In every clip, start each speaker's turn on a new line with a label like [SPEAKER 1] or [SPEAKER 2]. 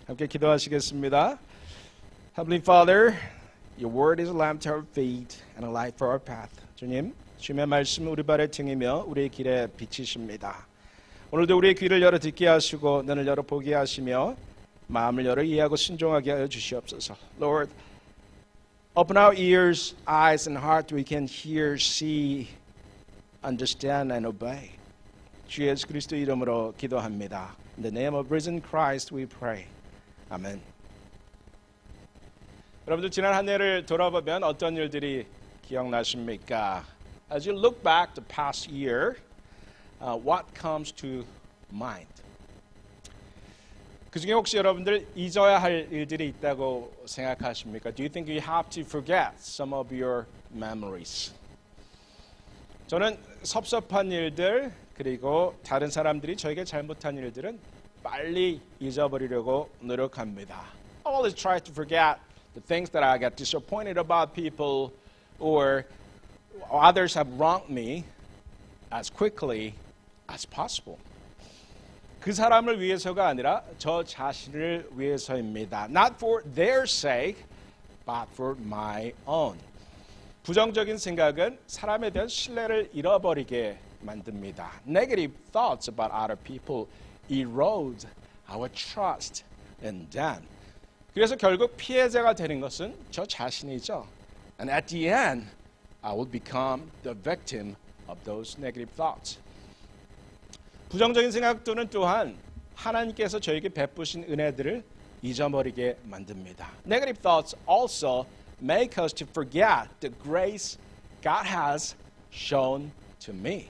[SPEAKER 1] 함께 기도하시겠습니다. Heavenly Father, Your word is a lamp to our feet and a light for our path. 주님, 주님의 말씀은 우리 발의 등이며 우리의 길에 빛이십니다. 오늘도 우리의 귀를 열어 듣게 하시고 눈을 열어 보게 하시며 마음을 열어 이해하고 순종하게 하여 주시옵소서. Lord, open our ears, eyes and heart we can hear, see, understand and obey. 주 예수 그리스도 이름으로 기도합니다. In the name of risen Christ we pray. 아멘. 여러분들 지난 한 해를 돌아보면 어떤 일들이 기억나십니까? As you look back the past year, what comes to mind? 그 중에 혹시 여러분들 잊어야 할 일들이 있다고 생각하십니까? Do you think you have to forget some of your memories? 저는 섭섭한 일들 그리고 다른 사람들이 저에게 잘못한 일들은 빨리 잊어버리려고 노력합니다. I always try to forget the things that I get disappointed about people or others have wronged me as quickly as possible. 그 사람을 위해서가 아니라 저 자신을 위해서입니다. Not for their sake, but for my own. 부정적인 생각은 사람에 대한 신뢰를 잃어버리게 만듭니다. Negative thoughts about other people erode our trust in them. 그래서 결국 피해자가 되는 것은 저 자신이죠. And at the end, I will become the victim of those negative thoughts. 부정적인 생각들은 또한 하나님께서 저에게 베푸신 은혜들을 잊어버리게 만듭니다. Negative thoughts also make us to forget the grace God has shown to me.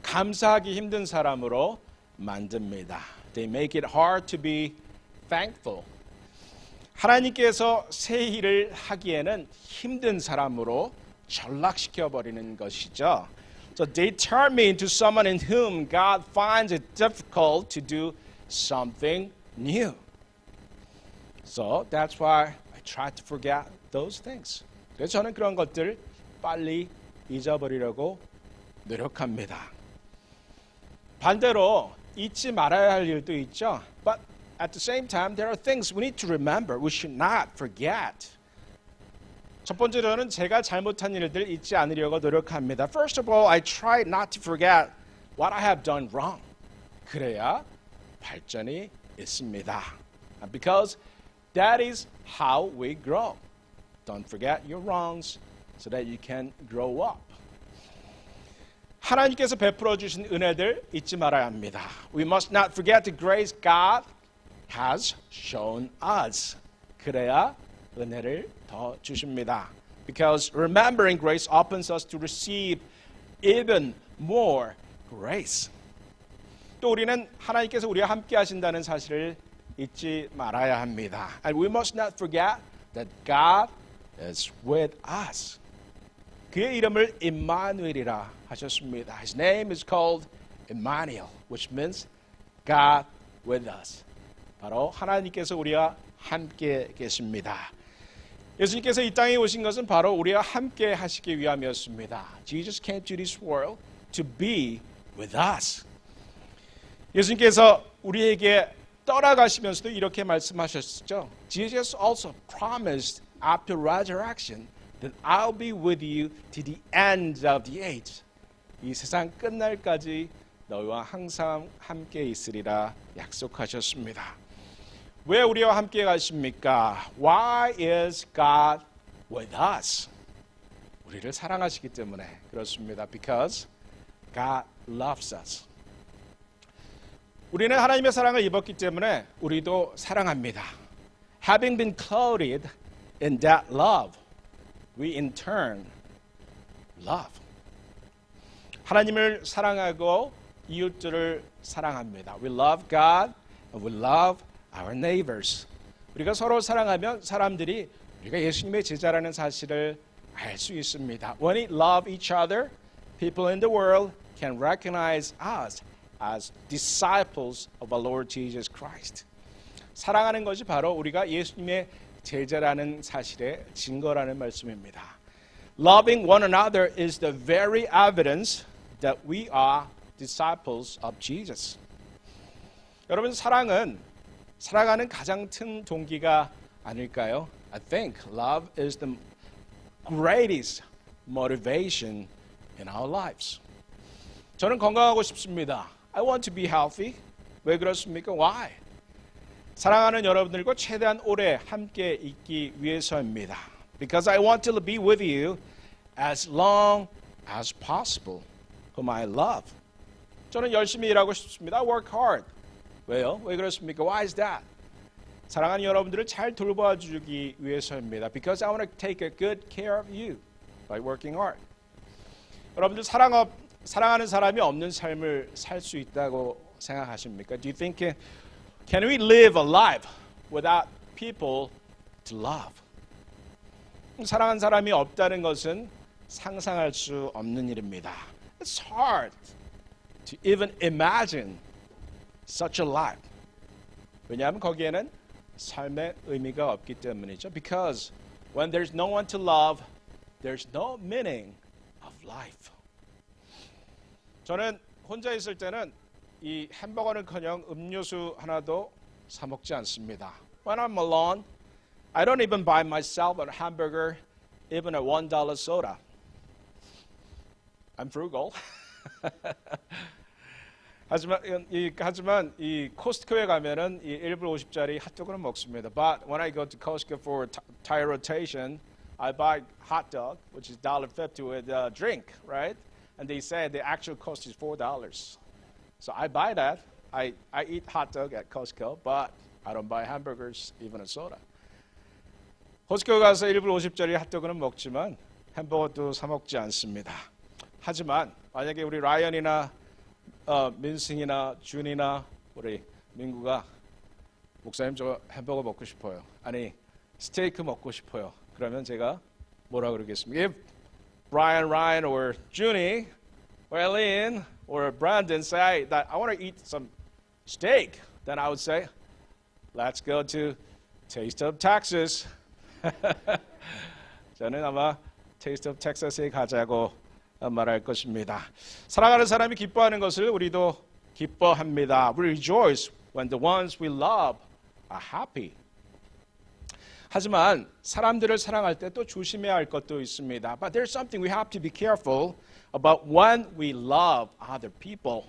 [SPEAKER 1] 감사하기 힘든 사람으로 만듭니다. They make it hard to be thankful. 하나님께서 새 일을 하기에는 힘든 사람으로 전락시켜버리는 것이죠. So they turn me into someone in whom God finds it difficult to do something new. So that's why I try to forget those things. 그래서 저는 그런 것들 빨리 잊어버리려고 노력합니다. 반대로 잊지 말아야 할 일도 있죠. But at the same time, there are things we need to remember. We should not forget. 첫 번째로는 제가 잘못한 일들 잊지 않으려고 노력합니다. First of all, I try not to forget what I have done wrong. 그래야 발전이 있습니다. Because that is how we grow. Don't forget your wrongs so that you can grow up. 하나님께서 베풀어 주신 은혜들 잊지 말아야 합니다. We must not forget the grace God has shown us. 그래야 은혜를 더 주십니다. Because remembering grace opens us to receive even more grace. 또 우리는 하나님께서 우리와 함께 하신다는 사실을 잊지 말아야 합니다. And we must not forget that God is with us. 그의 이름을 임마누엘이라 하셨습니다. His name is called Emmanuel, which means God with us. 바로 하나님께서 우리와 함께 계십니다. 예수님께서 이 땅에 오신 것은 바로 우리와 함께 하시기 위함이었습니다. Jesus came to this world to be with us. 예수님께서 우리에게 떠나가시면서도 이렇게 말씀하셨죠. Jesus also promised after resurrection that I'll be with you to the end of the age. 이 세상 끝날까지 너희와 항상 함께 있으리라 약속하셨습니다. 왜 우리와 함께 가십니까? Why is God with us? 우리를 사랑하시기 때문에 그렇습니다. Because God loves us. 우리는 하나님의 사랑을 입었기 때문에 우리도 사랑합니다. Having been clothed in that love, we in turn love. 하나님을 사랑하고 이웃들을 사랑합니다. We love God and we love our neighbors. 우리가 서로 사랑하면 사람들이 우리가 예수님의 제자라는 사실을 알 수 있습니다. When we love each other, people in the world can recognize us as disciples of our Lord Jesus Christ. 사랑하는 것이 바로 우리가 예수님의 제자라는 사실의 증거라는 말씀입니다. Loving one another is the very evidence that we are disciples of Jesus. 여러분, 사랑은 살아가는 가장 큰 동기가 아닐까요? I think love is the greatest motivation in our lives. 저는 건강하고 싶습니다. I want to be healthy. 왜 그렇습니까? Why? 사랑하는 여러분들과 최대한 오래 함께 있기 위해서입니다. Because I want to be with you as long as possible, whom I love. 저는 열심히 일하고 싶습니다. I work hard. 왜요? 왜 그렇습니까? Why is that? 사랑하는 여러분들을 잘 돌봐주기 위해서입니다. Because I want to take a good care of you by working hard. 여러분들 사랑하는 사람이 없는 삶을 살 수 있다고 생각하십니까? Do you think can we live a life without people to love? 사랑하는 사람이 없다는 것은 상상할 수 없는 일입니다. It's hard to even imagine such a life. 왜냐하면 거기에는 삶의 의미가 없기 때문이죠. Because when there's no one to love, there's no meaning of life. 저는 혼자 있을 때는 이 햄버거는커녕 음료수 하나도 사 먹지 않습니다. When I'm alone, I don't even buy myself a hamburger, even a $1 soda. I'm frugal. 하지만 이 코스트코에 가면은 이 1불 50짜리 핫도그는 먹습니다. But when I go to Costco for tire rotation, I buy hot dog, which is $1.50 with a drink, right? And they say the actual cost is $4. So I buy that. I eat hot dog at Costco, but I don't buy hamburgers, even a soda. 코스트코 가서 1불 50짜리 핫도그는 먹지만 햄버거도 사 먹지 않습니다. 하지만 만약에 우리 라이언이나 민승이나 준이나 우리 민구가 목사님 저 햄버거 먹고 싶어요. 아니 스테이크 먹고 싶어요. 그러면 제가 뭐라 그러겠습니까? If Ryan or Junie or Eileen or Brandon say that I want to eat some steak, then I would say, let's go to Taste of Texas. 저는 아마 Taste of Texas에 가자고 말할 것입니다. 사랑하는 사람이 기뻐하는 것을 우리도 기뻐합니다. We rejoice when the ones we love are happy. 하지만 사람들을 사랑할 때 또 조심해야 할 것도 있습니다. But there's something we have to be careful about when we love other people.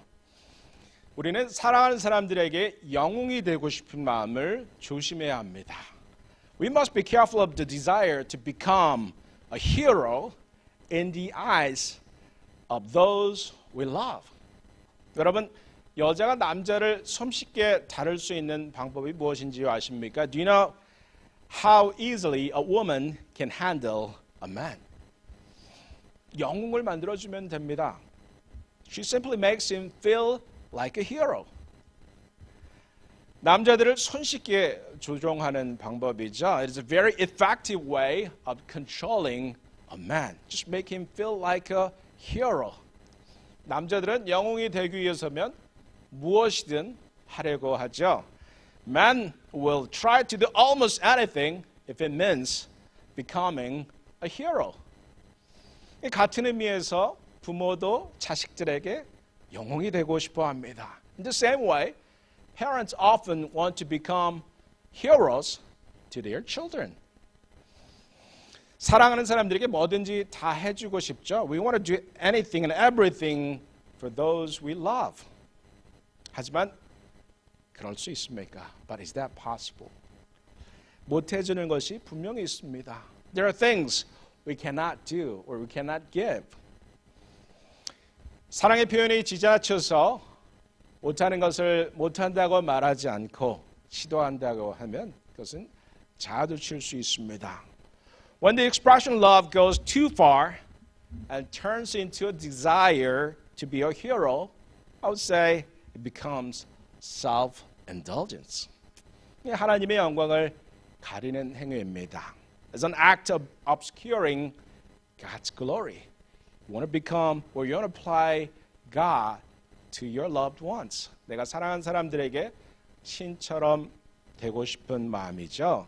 [SPEAKER 1] 우리는 사랑하는 사람들에게 영웅이 되고 싶은 마음을 조심해야 합니다. We must be careful of the desire to become a hero in the eyes of those we love. 여러분, 여자가 남자를 손쉽게 다룰 수 있는 방법이 무엇인지 아십니까? Do you know how easily a woman can handle a man? 영웅을 만들어주면 됩니다. She simply makes him feel like a hero. 남자들을 손쉽게 조종하는 방법이죠. It is a very effective way of controlling a man. Just make him feel like a hero. 남자들은 영웅이 되기 위해서면 무엇이든 하려고 하죠. Men will try to do almost anything if it means becoming a hero. 같은 의미에서 부모도 자식들에게 영웅이 되고 싶어 합니다. In the same way, parents often want to become heroes to their children. 사랑하는 사람들에게 뭐든지 다 해주고 싶죠. We want to do anything and everything for those we love. 하지만 그럴 수 있습니까? But is that possible? 못 해주는 것이 분명히 있습니다. There are things we cannot do or we cannot give. 사랑의 표현이 지나쳐서 못하는 것을 못한다고 말하지 않고 시도한다고 하면 그것은 자아도취일 수 있습니다. When the expression love goes too far and turns into a desire to be a hero, I would say it becomes self-indulgence. 하나님의 영광을 가리는 행위입니다. It's an act of obscuring God's glory. You want to become or you want to apply God to your loved ones. 내가 사랑하는 사람들에게 신처럼 되고 싶은 마음이죠.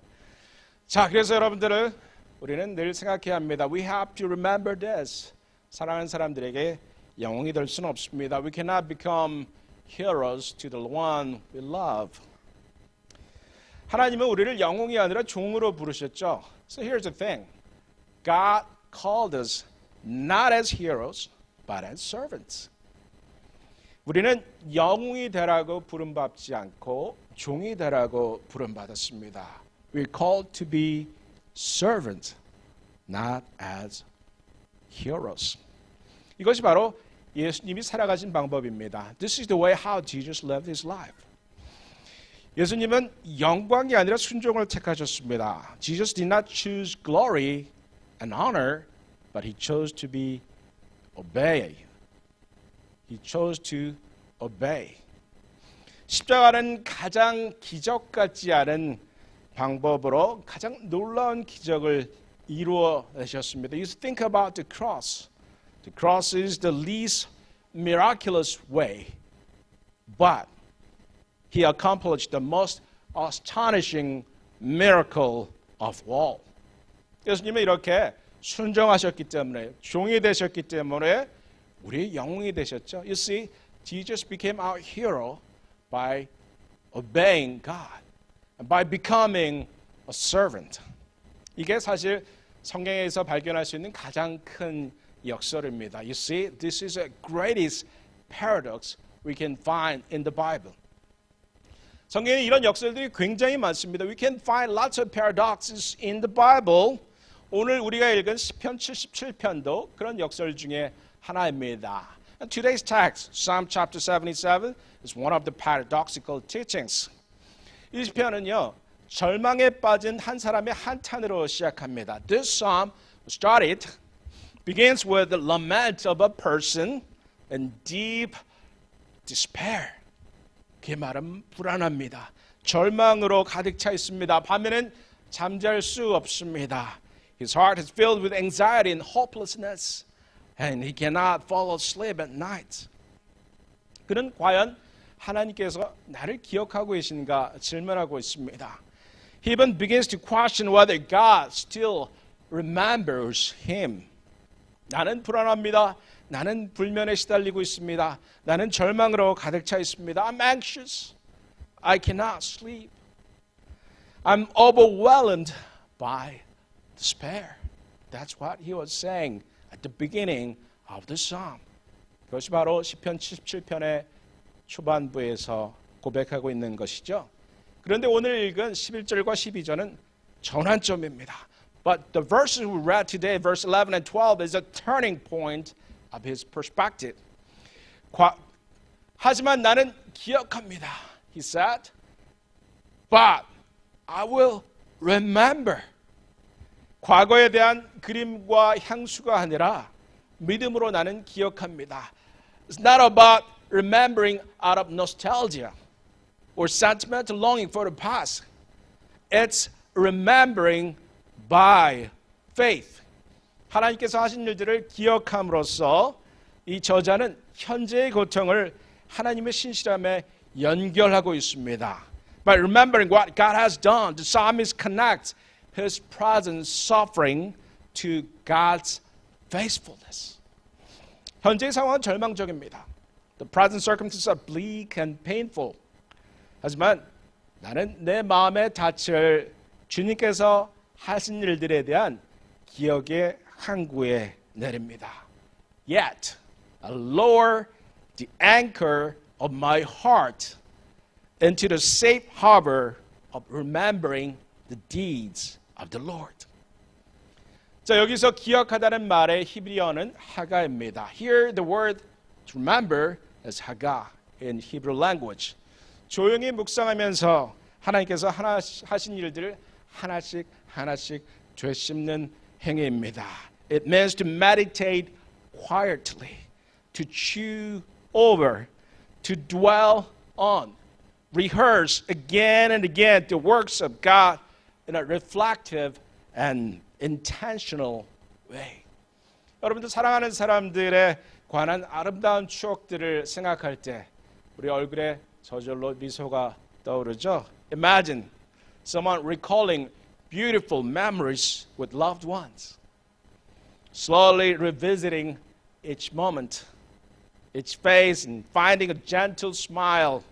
[SPEAKER 1] 자, 그래서 여러분들은 우리는 늘 생각해야 합니다. We have to remember this. 사랑하는 사람들에게 영웅이 될 수는 없습니다. We cannot become heroes to the one we love. 하나님은 우리를 영웅이 아니라 종으로 부르셨죠. So here's the thing. God called us not as heroes, but as servants. 우리는 영웅이 되라고 부름받지 않고 종이 되라고 부름받았습니다. We're called to be servants, not as heroes. 이것이 바로 예수님이 살아가신 방법입니다. This is the way how Jesus lived his life. 예수님은 영광이 아니라 순종을 택하셨습니다. Jesus did not choose glory and honor, but he chose to be obey. He chose to obey. 십자가는 가장 기적 같지 않은 방법으로 가장 놀라운 기적을 이루어내셨습니다. You think about the cross. The cross is the least miraculous way, but he accomplished the most astonishing miracle of all. 예수님은 이렇게 순종하셨기 때문에, 종이 되셨기 때문에 우리의 영웅이 되셨죠. You see, Jesus became our hero by obeying God, by becoming a servant. 이게 사실 성경에서 발견할 수 있는 가장 큰 역설입니다. You see, this is the greatest paradox we can find in the Bible. 성경에 이런 역설들이 굉장히 많습니다. We can find lots of paradoxes in the Bible. 오늘 우리가 읽은 시편 77편도 그런 역설 중에 하나입니다. And today's text, Psalm chapter 77, is one of the paradoxical teachings. 이 시편은요, 절망에 빠진 한 사람의 한탄으로 시작합니다. This psalm begins with the lament of a person in deep despair. 그의 말은 불안합니다. 절망으로 가득 차 있습니다. 밤에는 잠잘 수 없습니다. His heart is filled with anxiety and hopelessness, and he cannot fall asleep at night. 그는 과연 하나님께서 나를 기억하고 계신가 질문하고 있습니다. He even begins to question whether God still remembers him. 나는 불안합니다. 나는 불면에 시달리고 있습니다. 나는 절망으로 가득 차 있습니다. I'm anxious. I cannot sleep. I'm overwhelmed by despair. That's what he was saying at the beginning of the psalm. 그것이 바로 시편 77편의 초반부에서 고백하고 있는 것이죠. 그런데 오늘 읽은 11절과 12절은 전환점입니다. But the verses we read today, verse 11 and 12, is a turning point of his perspective. 하지만 나는 기억합니다. He said, but I will remember. 과거에 대한 그림과 향수가 아니라 믿음으로 나는 기억합니다. It's not about remembering out of nostalgia or sentimental longing for the past. It's remembering by faith. 하나님께서 하신 일들을 기억함으로써 이 저자는 현재의 고통을 하나님의 신실함에 연결하고 있습니다. By remembering what God has done, the psalmist connects his present suffering to God's faithfulness. 현재의 상황은 절망적입니다. The present circumstances are bleak and painful. 하지만 나는 내 마음의 닻을 주님께서 하신 일들에 대한 기억의 항구에 내립니다. Yet, I lower the anchor of my heart into the safe harbor of remembering the deeds of the Lord. 자, 여기서 기억하다는 말의 히브리어는 하가입니다. Here the word to remember is haga in Hebrew language. 조용히 묵상하면서 하나님께서 하신 일들을 하나씩 되씹는 행위입니다. It means to meditate quietly, to chew over, to dwell on, rehearse again and again the works of God in a reflective and intentional way. 여러분들 사랑하는 사람들에 관한 아름다운 추억들을 생각할 때 우리 얼굴에 저절로 미소가 떠오르죠. Imagine someone recalling beautiful memories with loved ones, slowly revisiting each moment, each face, and finding a gentle smile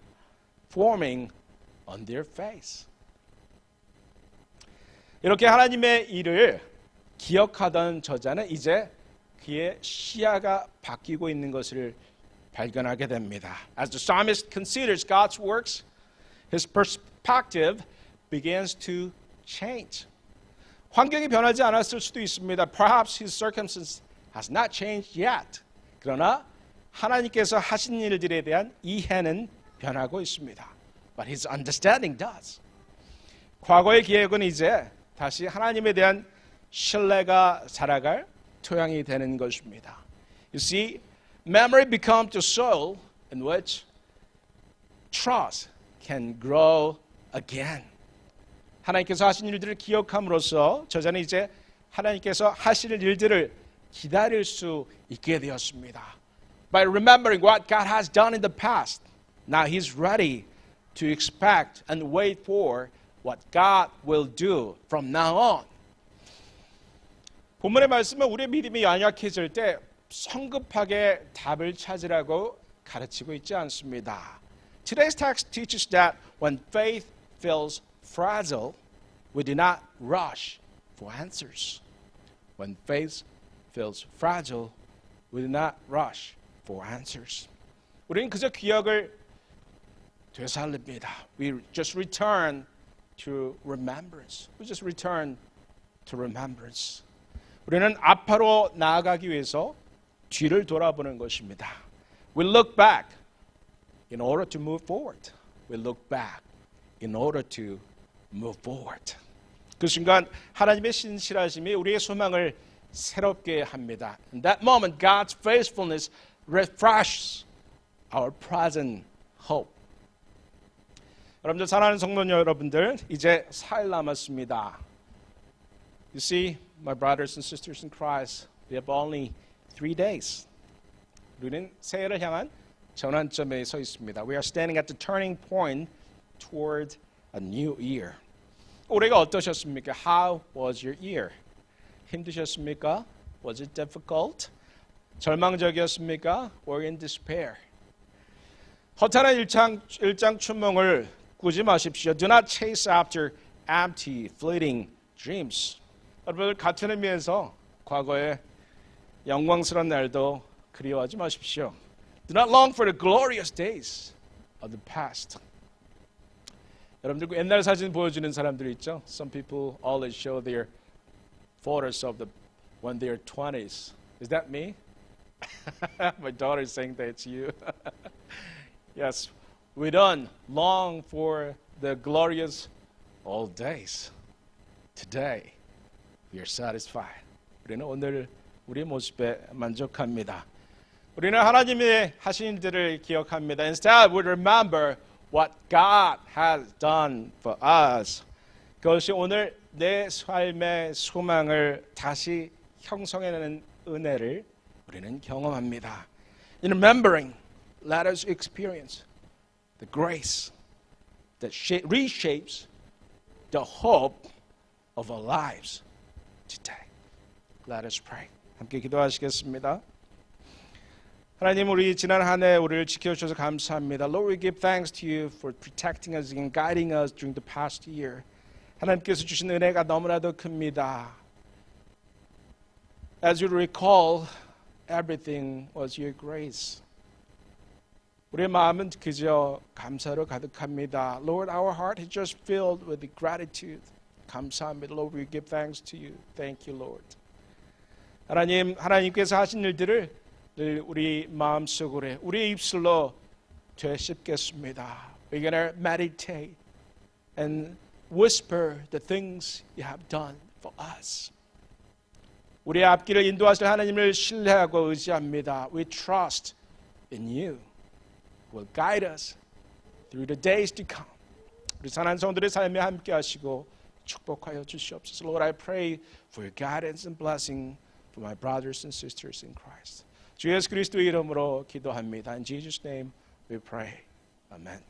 [SPEAKER 1] forming on their face. 이렇게 하나님의 일을 기억하던 저자는 이제 그의 시야가 바뀌고 있는 것을 발견하게 됩니다. As the psalmist considers God's works, his perspective begins to change. 환경이 변하지 않았을 수도 있습니다. Perhaps his circumstance has not changed yet. 그러나 하나님께서 하신 일들에 대한 이해는 변하고 있습니다. But his understanding does. 과거의 기억은 이제 다시 하나님에 대한 신뢰가 자라갈 토양이 되는 것입니다. You see, memory becomes the soil in which trust can grow again. 하나님께서 하신 일들을 기억함으로써 저자는 이제 하나님께서 하실 일들을 기다릴 수 있게 되었습니다. By remembering what God has done in the past, now he's ready to expect and wait for what God will do from now on. 본문의 말씀은 우리의 믿음이 연약해질 때 성급하게 답을 찾으라고 가르치고 있지 않습니다. Today's text teaches that when faith feels fragile, we do not rush for answers. When faith feels fragile, we do not rush for answers. 우리는 그저 기억을 되살립니다. We just return to remembrance. We just return to remembrance. 우리는 앞으로 나아가기 위해서 뒤를 돌아보는 것입니다. We look back in order to move forward. We look back in order to move forward. 그 순간 하나님의 신실하심이 우리의 소망을 새롭게 합니다. In that moment, God's faithfulness refreshes our present hope. 여러분들 사랑하는 성도 여러분들, 이제 4일 남았습니다. You see, my brothers and sisters in Christ, we have only 3 days. 우리는 새해를 향한 전환점에 서 있습니다. We are standing at the turning point toward a new year. 올해가 어떠셨습니까? How was your year? 힘드셨습니까? Was it difficult? 절망적이었습니까? Or in despair? 허탄한 일장춘몽을 꾸지 마십시오. Do not chase after empty, fleeting dreams. 여러분, 같은 의미에서 과거의 영광스러운 날도 그리워하지 마십시오. Do not long for the glorious days of the past. 여러분들 옛날 사진 보여주는 사람들 있죠? Some people always show their photos of when they're 20s. Is that me? My daughter is saying that it's you. Yes, we don't long for the glorious old days. Today, we are satisfied. 우리는 오늘 우리의 모습에 만족합니다. 우리는 하나님의 하신 일들을 기억합니다. Instead, we remember what God has done for us. 그것이 오늘 내 삶의 소망을 다시 형성해내는 은혜를 우리는 경험합니다. In remembering, let us experience the grace that reshapes the hope of our lives today. Let us pray. 함께 기도하시겠습니다. 하나님, 우리 지난 한 해 우리를 지켜주셔서 감사합니다. Lord, we give thanks to you for protecting us and guiding us during the past year. 하나님께서 주신 은혜가 너무나도 큽니다. As you recall, everything was your grace. 우리의 마음은 그저 감사로 가득합니다. Lord, our heart is just filled with gratitude. 감사합니다. Lord, we give thanks to you. Thank you, Lord. 하나님께서 하신 일들을 늘 우리 마음속으로 우리의 입술로 되씹겠습니다. We're going to meditate and whisper the things you have done for us. 우리의 앞길을 인도하실 하나님을 신뢰하고 의지합니다. We trust in you. Will guide us through the days to come. 우리 사랑하는 성도들의 삶에 함께 하시고 축복하여 주시옵소서. Lord, I pray for your guidance and blessing for my brothers and sisters in Christ. 주 예수 그리스도의 이름으로 기도합니다. In Jesus' name we pray. Amen.